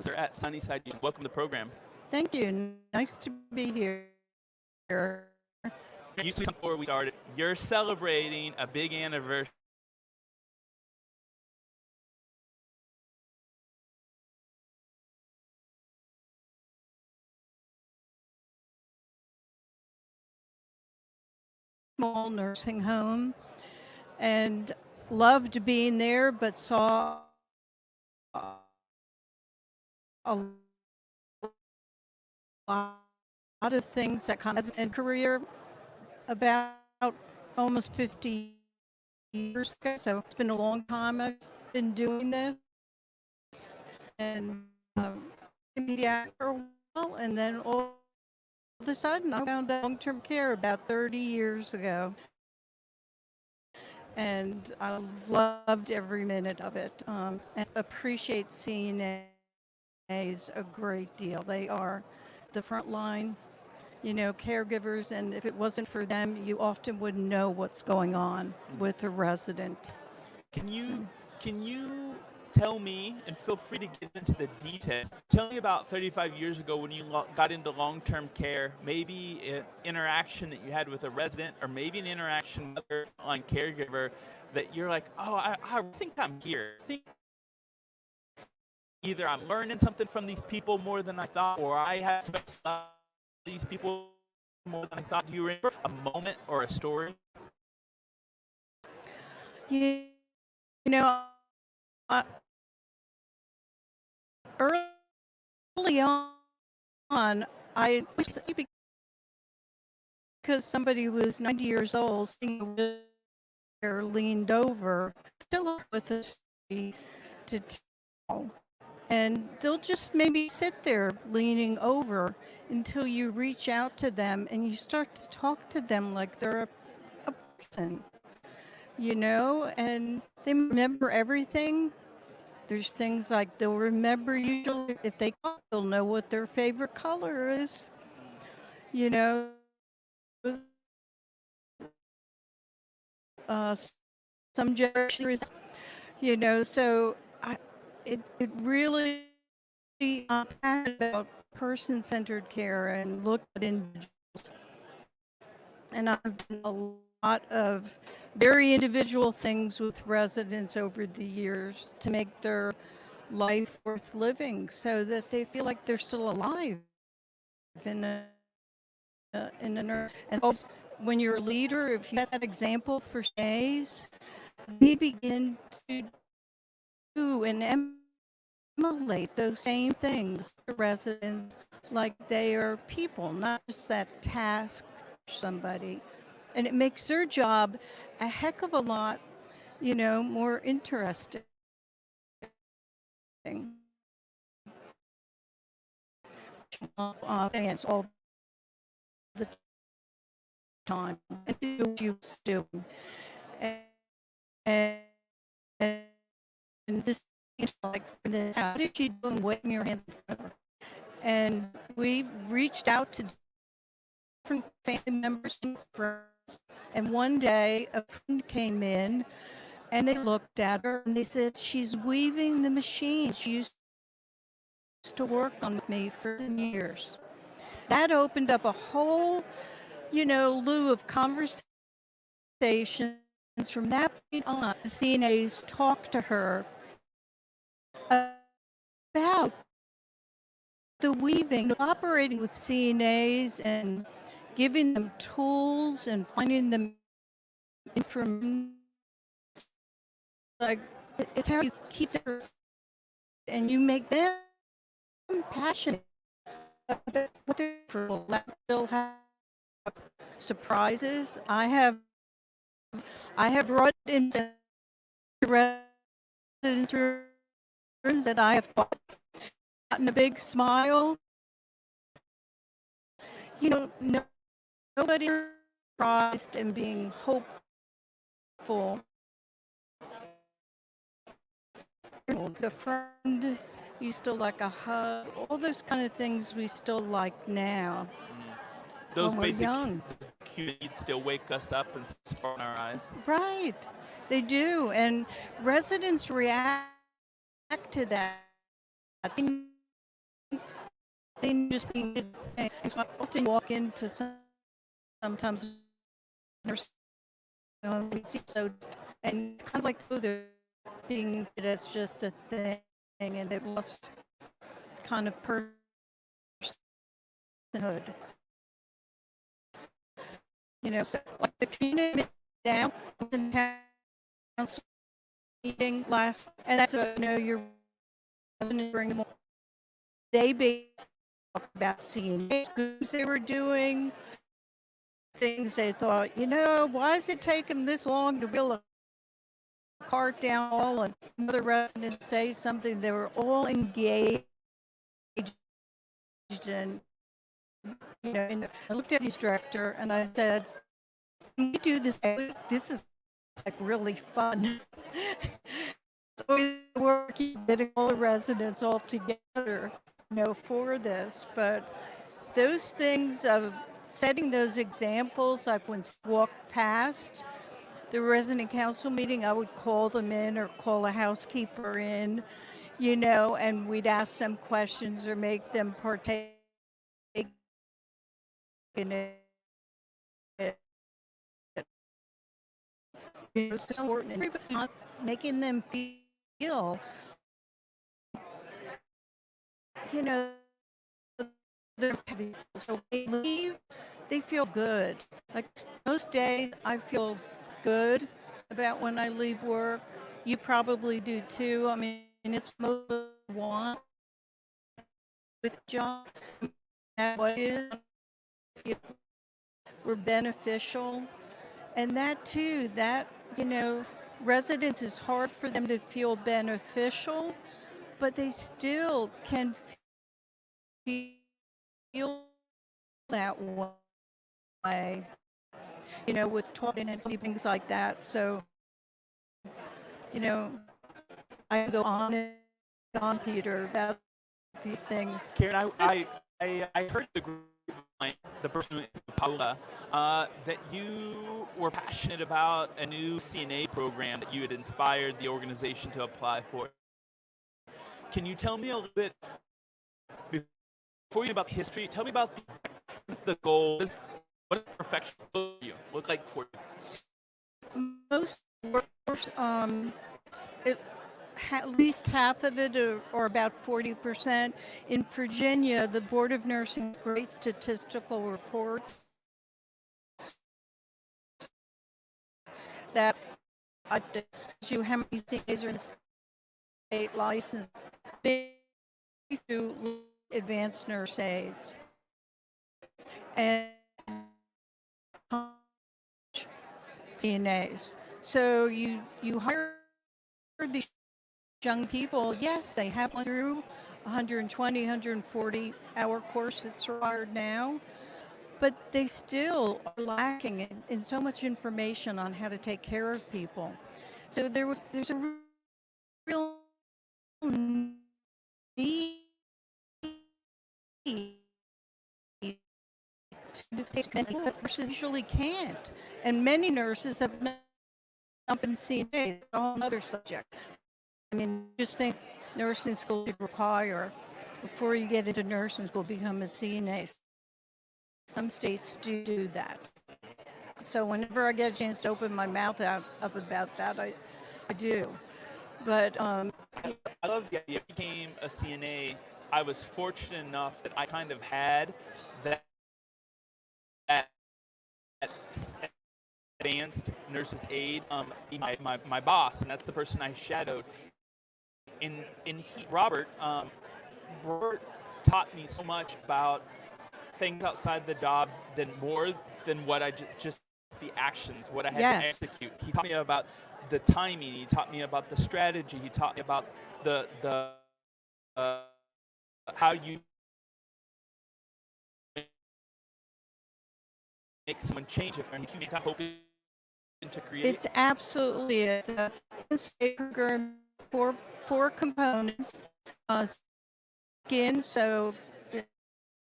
They're at Sunnyside. Welcome to the program. Thank you. Nice to be here. Usually before we started, you're celebrating a big anniversary. Small nursing home and loved being there, but saw a lot of things that kind of in career about almost 50 years ago. So it's been a long time I've been doing this, and media for a while, and then all of a sudden I found out long-term care about 30 years ago. And I loved every minute of it, and appreciate CNAs a great deal. They are the front line, caregivers, and if it wasn't for them, you often wouldn't know what's going on with a resident. Can you tell me, and feel free to get into the details, tell me about 35 years ago when you got into long-term care, maybe an interaction that you had with a resident, or maybe an interaction with a frontline caregiver that you're like, oh, I think I'm here. I think either I'm learning something from these people more than I thought, or I have these people more than I thought. Do you remember a moment or a story? You know, early on, I was because somebody was 90 years old, sitting there, leaned over, still with us to tell. And they'll just maybe sit there leaning over until you reach out to them and you start to talk to them like they're a person, and they remember everything. There's things like they'll remember, usually if they talk, they'll know what their favorite color is, you know. Some generations, so it really, I'm passionate about person-centered care and look at individuals. And I've done a lot of very individual things with residents over the years to make their life worth living so that they feel like they're still alive in a and when you're a leader, if you set that example for CNAs, we begin to do and emulate those same things to residents, like they are people, not just that task for somebody. And it makes their job a heck of a lot, more interesting. Fans all the time and do what you do. And this is like for this, how did you do, and waving your hands? And we reached out to different family members and friends. And one day a friend came in and they looked at her and they said, she's weaving the machine. She used to work on me for 10 years. That opened up a whole, lieu of conversations. From that point on, the CNAs talked to her about the weaving, operating with CNAs and giving them tools and finding them information. Like, it's how you keep them and you make them passionate about what they're for. They'll have surprises. I have brought in residents rooms that I have gotten a big smile. Nobody surprised and being hopeful. The friend used to like a hug, all those kind of things we still like now. Those when basic we're young. needs still wake us up and spark in our eyes. Right, they do, and residents react to that. They they just be good things. So I often walk into sometimes nurse home so and it's kind of like oh they're being it as just a thing and they've lost kind of personhood. So like the community now in council meeting last, and that's your residents bring them. They talk about CNAs they were doing, things they thought, why does it take them this long to wheel a cart down all and another resident say something? They were all engaged and and I looked at his director and I said, "Can we do this? This is like really fun." So we're working, getting all the residents all together, for this. But those things of setting those examples, like when I walked past the resident council meeting, I would call them in or call a housekeeper in, and we'd ask them questions or make them partake in it. It's so important. Not making them feel, they're so they leave, they feel good. Like most days, I feel good about when I leave work. You probably do too. I mean, it's most want with job. What is we're beneficial, and that too. That residents is hard for them to feel beneficial, but they still can feel that way. With talking and things like that. So, I go on and on, Peter, about these things. Karen, I heard the group, the person, Paula, that you were passionate about a new CNA program that you had inspired the organization to apply for. Can you tell me a little bit, before you about the history, tell me about the goals, what does perfection look like for you? Most workers, at least half of it, or about 40%. In Virginia, the Board of Nursing has great statistical reports that you how many CNAs are in the state license to advanced nurse aides. And CNAs. So you hire these young people. Yes, they have went through 120, 140 hour course that's required now, but they still are lacking in so much information on how to take care of people. So there's a real need to take but nurses usually can't. And many nurses have not been CNA. It's a whole other subject. I mean, just think nursing school should require, before you get into nursing school, become a CNA. Some states do that. So whenever I get a chance to open my mouth up about that, I do. But I love the idea. I became a CNA. I was fortunate enough that I kind of had that advanced nurse's aide, my boss, and that's the person I shadowed. Robert taught me so much about things outside the job more than what I just the actions, what I had to execute. He taught me about the timing. He taught me about the strategy. He taught me about the how you make someone change if you need to hoping to create. It's absolutely it. The program four components. Skin, so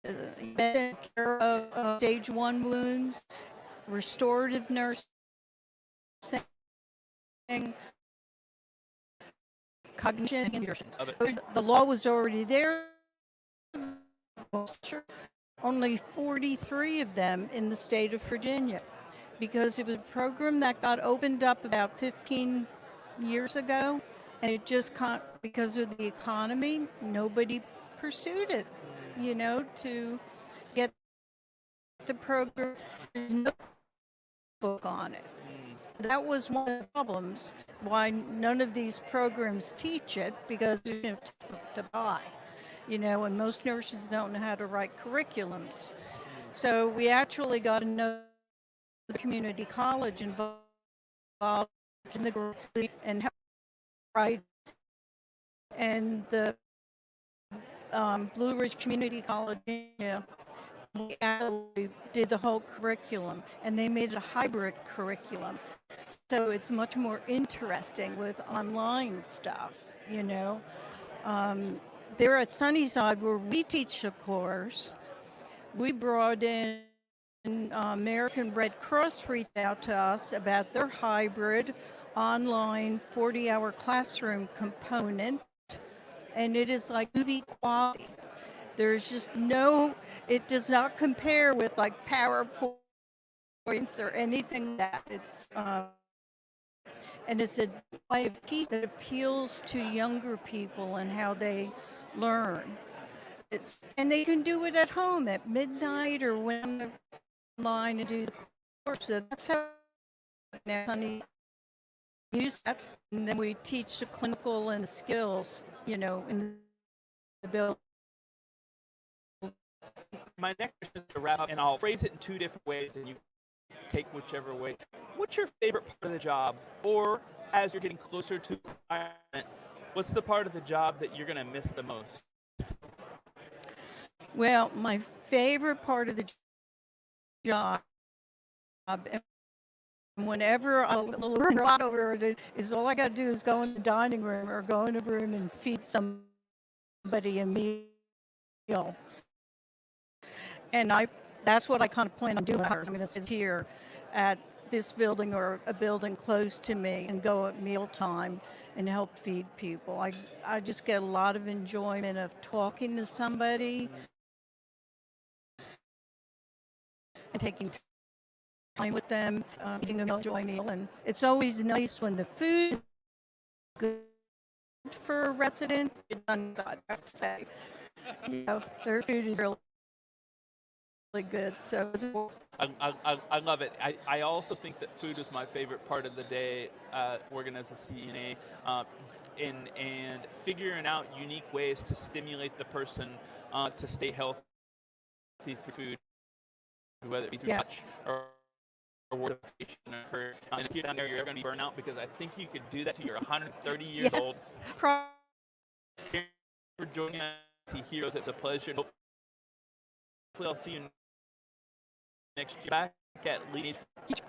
care of stage 1 wounds, restorative nursing, cognition, and leadership. The law was already there. only 43 of them in the state of Virginia, because it was a program that got opened up about 15 years ago, and it just can't, because of the economy, nobody pursued it, to get the program. There's no book on it. That was one of the problems why none of these programs teach it, because there's no textbook to buy, and most nurses don't know how to write curriculums. So we actually got another community college involved in the group and helped write, and the Blue Ridge Community College, we actually did the whole curriculum, and they made it a hybrid curriculum. So it's much more interesting with online stuff, There at Sunnyside, where we teach the course, we brought in American Red Cross reached out to us about their hybrid online 40-hour classroom component, and it is like movie quality. There's just it does not compare with like PowerPoints or anything that and it's a way of teaching that appeals to younger people and how they learn. And they can do it at home at midnight or when they're online and do the course. So that's how now honey use that, and then we teach the clinical and the skills, in the building. My next question is to wrap up, and I'll phrase it in two different ways, and you take whichever way. What's your favorite part of the job? Or as you're getting closer to retirement, what's the part of the job that you're going to miss the most? Well, my favorite part of the job, and whenever I learn a lot over it, is all I got to do is go in the dining room or go in a room and feed somebody a meal. And that's what I kind of plan on doing. I'm going to sit here at this building or a building close to me and go at mealtime and help feed people. I just get a lot of enjoyment of talking to somebody and taking time with them, eating a meal. And it's always nice when the food is good for a resident. I have to say, their food is really good. So I love it. I also think that food is my favorite part of the day, working as a CNA, and figuring out unique ways to stimulate the person to stay healthy through food, whether it be through touch or word of occur. And if you're down there, you're going to be burnt out, because I think you could do that till you're 130 years old. Thank you for joining us, Heroes. It's a pleasure. Hopefully I'll see you next year back at LeadingAge.